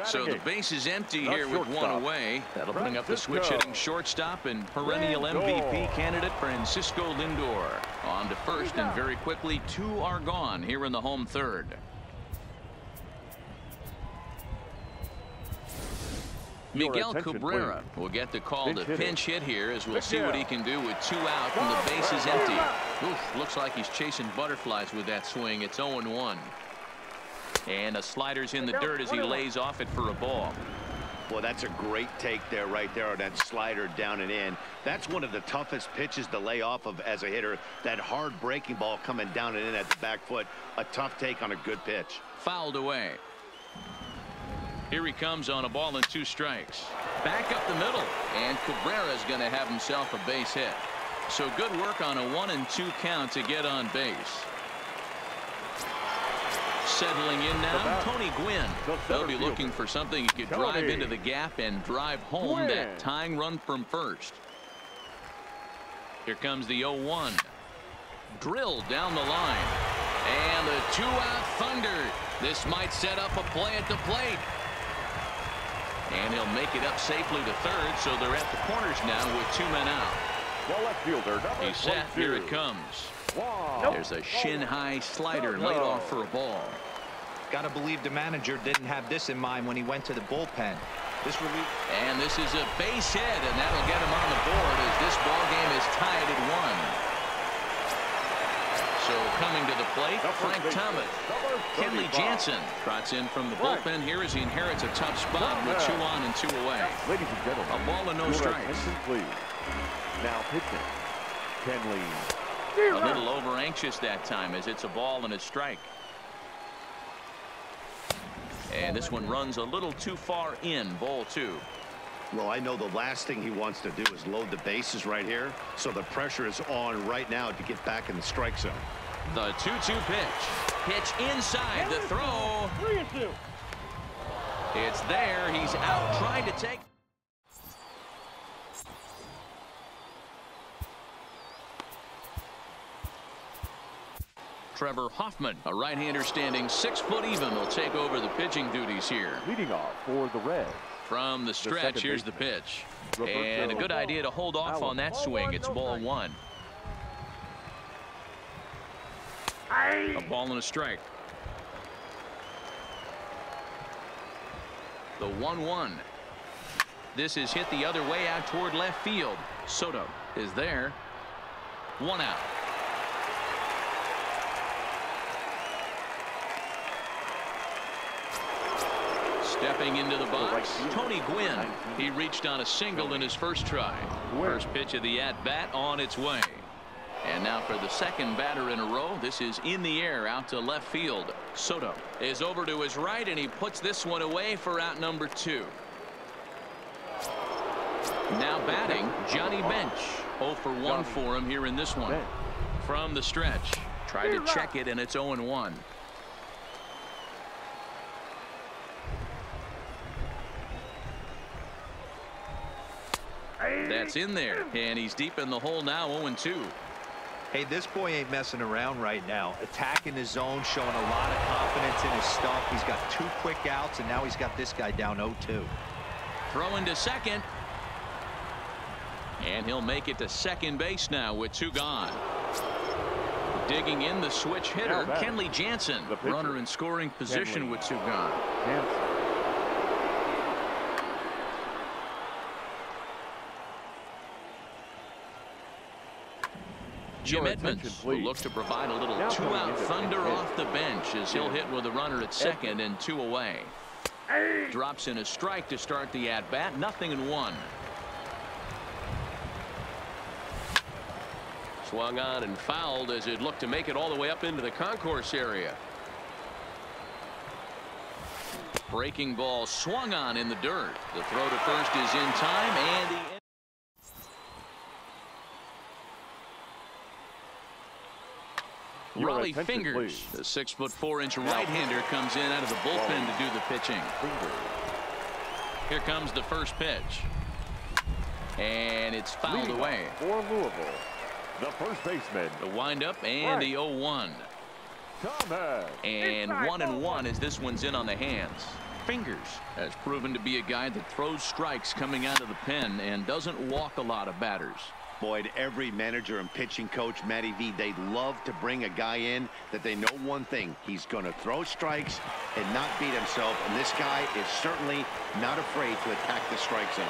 So the base is empty here with one away. That'll bring up the switch hitting shortstop and perennial MVP candidate Francisco Lindor. On to first, and very quickly 2 are gone here in the home third. Miguel Cabrera will get the call to pinch hit here, as we'll see what he can do with 2 out and the base is empty. Oof, looks like he's chasing butterflies with that swing. It's 0-1. And a slider's in the dirt as he lays off it for a ball. Well, that's a great take there, right there, on that slider down and in. That's one of the toughest pitches to lay off of as a hitter. That hard breaking ball coming down and in at the back foot. A tough take on a good pitch. Fouled away. Here he comes on a ball and 2 strikes. Back up the middle, and Cabrera's going to have himself a base hit. So good work on a 1-2 count to get on base. Settling in now, Tony Gwynn. They'll be looking for something he could drive into the gap and drive home that tying run from first. Here comes the 0-1. Drilled down the line. And the 2-out thunder. This might set up a play at the plate. And he'll make it up safely to third, so they're at the corners now with 2 men out. The left fielder, He's set. Here it comes. There's a shin-high slider laid off for a ball. Got to believe the manager didn't have this in mind when he went to the bullpen. And this is a base hit, and that'll get him on the board as this ball game is tied at 1. So coming to the plate, Frank Thomas. Kenley Jansen trots in from the bullpen here as he inherits a tough spot with 2 on and 2 away. Ladies and gentlemen, a ball and no strikes. Please. Now pitching, Kenley. A little over anxious that time as it's a ball and a strike. And this one runs a little too far in, ball 2. Well, I know the last thing he wants to do is load the bases right here. So the pressure is on right now to get back in the strike zone. The 2-2 pitch. Pitch inside the throw. 3-2. It's there. He's out trying to take. Trevor Hoffman, a right-hander standing 6 foot even, will take over the pitching duties here. Leading off for the Reds. From the stretch, here's the pitch. And a good idea to hold off on that swing. It's ball 1. A ball and a strike. The 1-1. This is hit the other way out toward left field. Soto is there. 1 out. Stepping into the box, Tony Gwynn. He reached on a single in his first try. First pitch of the at-bat on its way. And now for the second batter in a row. This is in the air out to left field. Soto is over to his right, and he puts this one away for out number 2. Now batting, Johnny Bench. 0 for 1 for him here in this one. From the stretch. Tried to check it, and it's 0-1. That's in there, and he's deep in the hole now. 0-2. Hey, this boy ain't messing around right now. Attacking his zone, showing a lot of confidence in his stuff. He's got 2 quick outs, and now he's got this guy down 0-2. Throwing to second. And he'll make it to second base now with 2 gone. Digging in the switch hitter, Kenley Jansen. Runner in scoring position with 2 gone. Jim Edmonds will look to provide a little 2-out thunder off the bench as he'll hit with a runner at second and 2 away. Drops in a strike to start the at-bat. 0-1. Swung on and fouled as it looked to make it all the way up into the concourse area. Breaking ball swung on in the dirt. The throw to first is in time, and the Raleigh Fingers, the 6'4" right-hander, comes in out of the bullpen to do the pitching. Here comes the first pitch. And it's fouled away. For Louisville, the first baseman. The windup and the 0-1. And 1-1 as this one's in on the hands. Fingers has proven to be a guy that throws strikes coming out of the pen and doesn't walk a lot of batters. Boyd, every manager and pitching coach, Matty V, they'd love to bring a guy in that they know one thing. He's going to throw strikes and not beat himself, and this guy is certainly not afraid to attack the strike zone.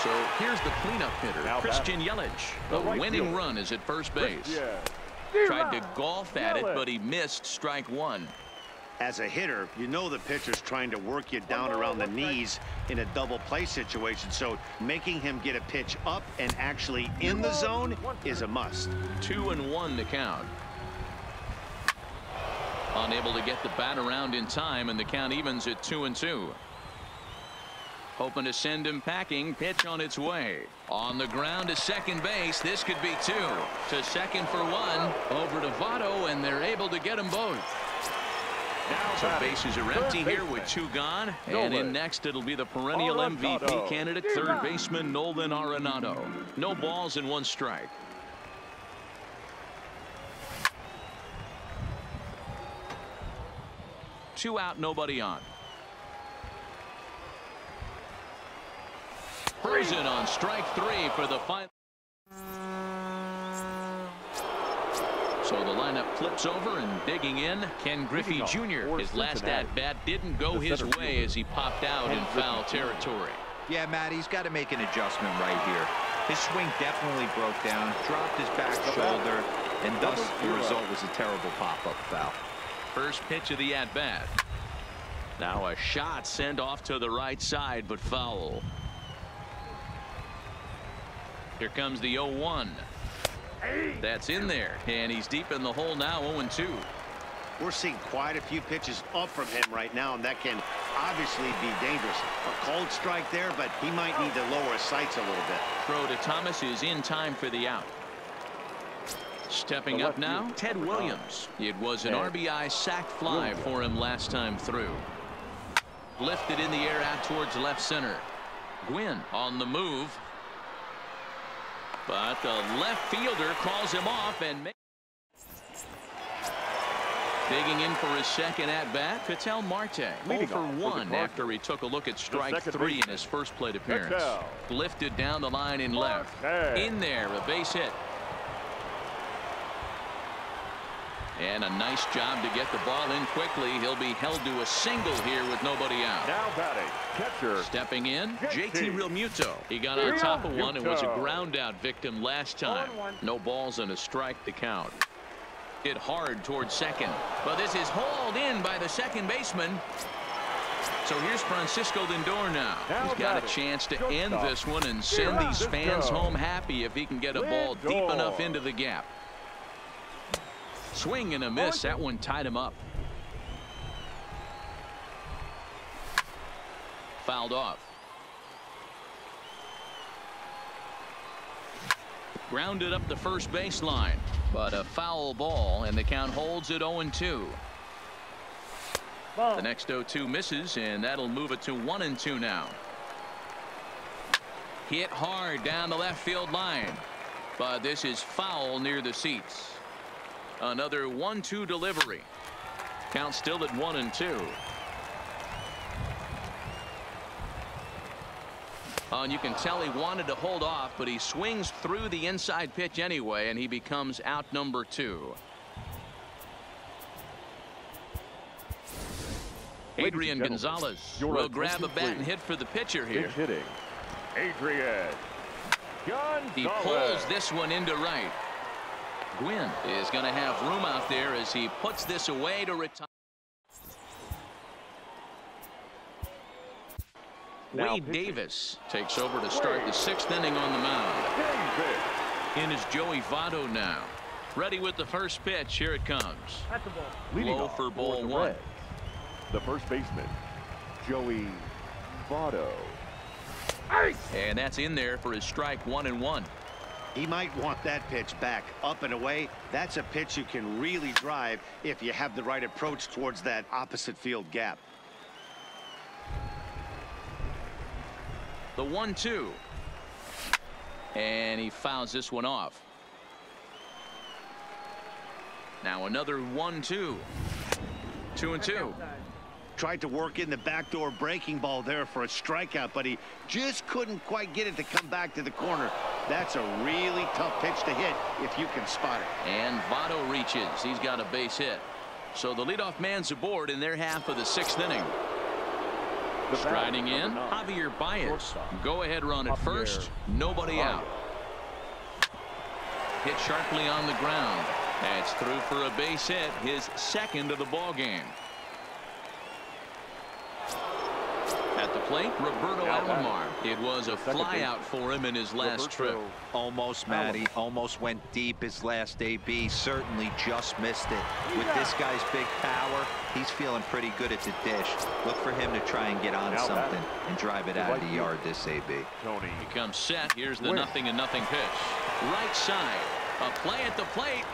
So here's the cleanup hitter, Christian Yelich. The winning run is at first base. Tried to golf at it, but he missed strike one. As a hitter, you know the pitcher's trying to work you down around the knees in a double play situation, so making him get a pitch up and actually in the zone is a must. 2-1 to count. Unable to get the bat around in time, and the count evens at 2-2. Hoping to send him packing. Pitch on its way. On the ground to second base. This could be two. To second for one. Over to Votto, and they're able to get them both. So bases are empty here with two gone. And in next, it'll be the perennial MVP candidate, third baseman Nolan Arenado. No balls and one strike. Two out, nobody on. Frozen on strike three for the final. So the lineup flips over, and digging in, Ken Griffey Jr. His last at-bat didn't go his way as he popped out in foul territory. Yeah, Matt, he's got to make an adjustment right here. His swing definitely broke down, dropped his back shoulder, and thus the result was a terrible pop-up foul. First pitch of the at-bat. Now a shot sent off to the right side, but foul. Here comes the 0-1. That's in there, and he's deep in the hole now. 0-2. We're seeing quite a few pitches up from him right now, and that can obviously be dangerous. A cold strike there, but he might need to lower his sights a little bit. Throw to Thomas is in time for the out. Stepping up now, Ted Williams. It was an RBI sac fly for him last time through. Lifted in the air out towards left center. Gwynn on the move. But the left fielder calls him off, and digging in for his second at-bat, Ketel Marte. 0 for 1 after he took a look at strike three in his first plate appearance. Lifted down the line in left. In there, a base hit. And a nice job to get the ball in quickly. He'll be held to a single here with nobody out. Now batting, catcher. Stepping in, JT Realmuto. He got on top of one and was a ground out victim last time. No balls and a strike to count. Hit hard towards second, but this is hauled in by the second baseman. So here's Francisco Lindor now. He's got a chance to end this one and send these fans home happy if he can get a ball deep enough into the gap. Swing and a miss. That one tied him up. Fouled off. Grounded up the first baseline, but a foul ball, and the count holds at 0-2. The next 0-2 misses, and that'll move it to 1-2 now. Hit hard down the left field line, but this is foul near the seats. Another 1-2 delivery. Count still at 1-2. And you can tell he wanted to hold off, but he swings through the inside pitch anyway, and he becomes out number 2. Adrian Gonzalez will grab a bat and hit for the pitcher here. Hitting, Adrian Gonzalez. He pulls this one into right. Gwynn is going to have room out there as he puts this away to retire. Wade Davis takes over to start the 6th inning on the mound. In is Joey Votto now. Ready with the first pitch. Here it comes. Low for ball one. The first baseman, Joey Votto. And that's in there for his strike 1-1. He might want that pitch back up and away. That's a pitch you can really drive if you have the right approach towards that opposite field gap. The 1-2. And he fouls this one off. Now another 1-2. 2-2. Tried to work in the backdoor breaking ball there for a strikeout, but he just couldn't quite get it to come back to the corner. That's a really tough pitch to hit if you can spot it. And Votto reaches. He's got a base hit. So the leadoff man's aboard in their half of the 6th inning. Striding in, Javier Baez. Go ahead run at first. Nobody out. Hit sharply on the ground. That's through for a base hit, his 2nd of the ball game. At the plate, Roberto Alomar. It was a flyout for him in his last trip. Almost, Matty. Almost went deep his last AB. Certainly just missed it. With this guy's big power, he's feeling pretty good at the dish. Look for him to try and get on something and drive it out of the yard this AB. Tony. He comes set. Here's the 0-0 pitch. Right side. A play at the plate.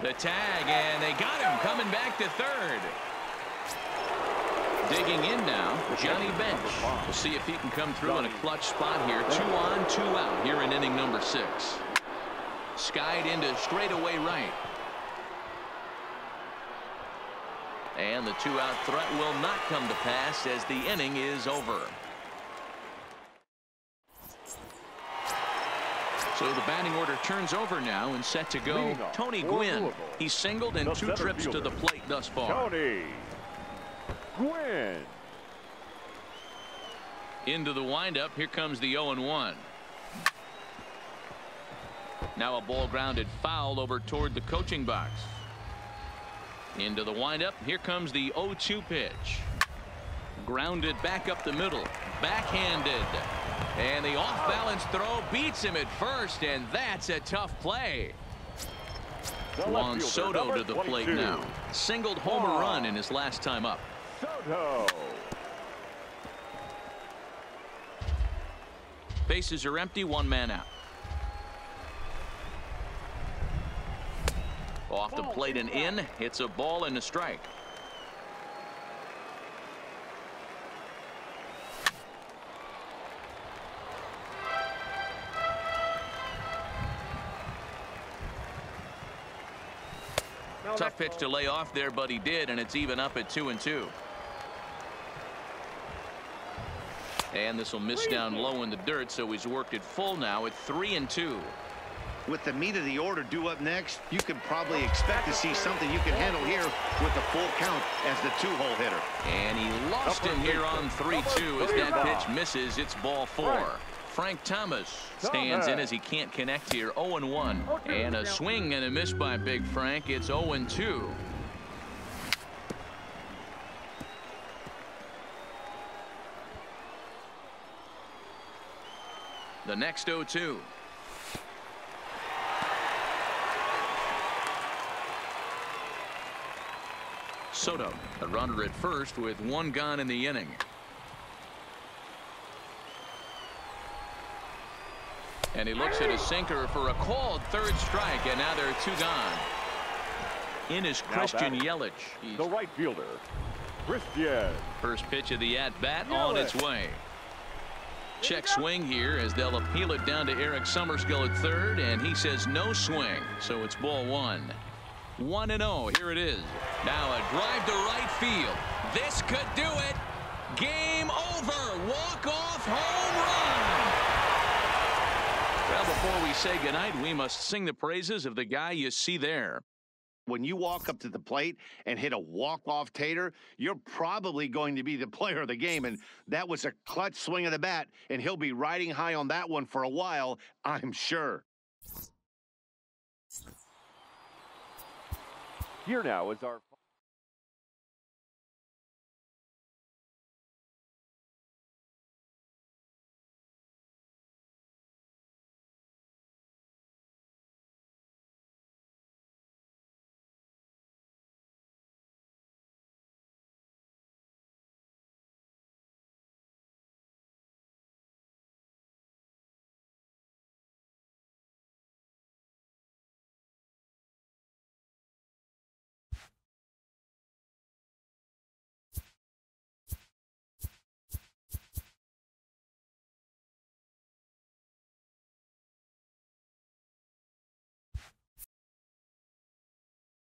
The tag, and they got him coming back to 3rd. Digging in now, Johnny Bench. We'll see if he can come through in a clutch spot here. 2 on, 2 out here in inning number 6. Skied into straightaway right. And the 2-out threat will not come to pass as the inning is over. So the batting order turns over now and set to go. Tony Gwynn. He's singled in 2 trips to the plate thus far. Tony Gwynn. Into the windup. Here comes the 0-1. Now a ball grounded foul over toward the coaching box. Into the windup. Here comes the 0-2 pitch. Grounded back up the middle. Backhanded. And the off-balance throw beats him at first, and that's a tough play. Juan Soto to the plate now. Singled homer run in his last time up. Soto. Bases are empty, 1 man out. Off the plate and in. It's a ball and a strike. Tough pitch to lay off there, but he did, and it's even up at 2-2. And this will miss down low in the dirt, so he's worked it full now at 3-2. With the meat of the order due up next, you can probably expect to see something you can handle here with a full count as the 2-hole hitter. And he lost him here on 3-2 as that pitch misses. It's ball 4. Frank Thomas stands in as he can't connect here. 0-1. And a swing and a miss by Big Frank. It's 0-2. The next 0-2. Soto, a runner at first with 1 gone in the inning. And he looks at a sinker for a called 3rd strike, and now there are 2 gone. In is Christian Yelich. The right fielder, Christian. First pitch of the at-bat on its way. Check swing here as they'll appeal it down to Eric Summerskill at 3rd, and he says no swing, so it's ball 1. 1-0. Here it is. Now a drive to right field. This could do it. Game over. Walk-off home run. Well, before we say goodnight, we must sing the praises of the guy you see there. When you walk up to the plate and hit a walk-off tater, you're probably going to be the player of the game, and that was a clutch swing of the bat, and he'll be riding high on that one for a while, I'm sure. Here now is our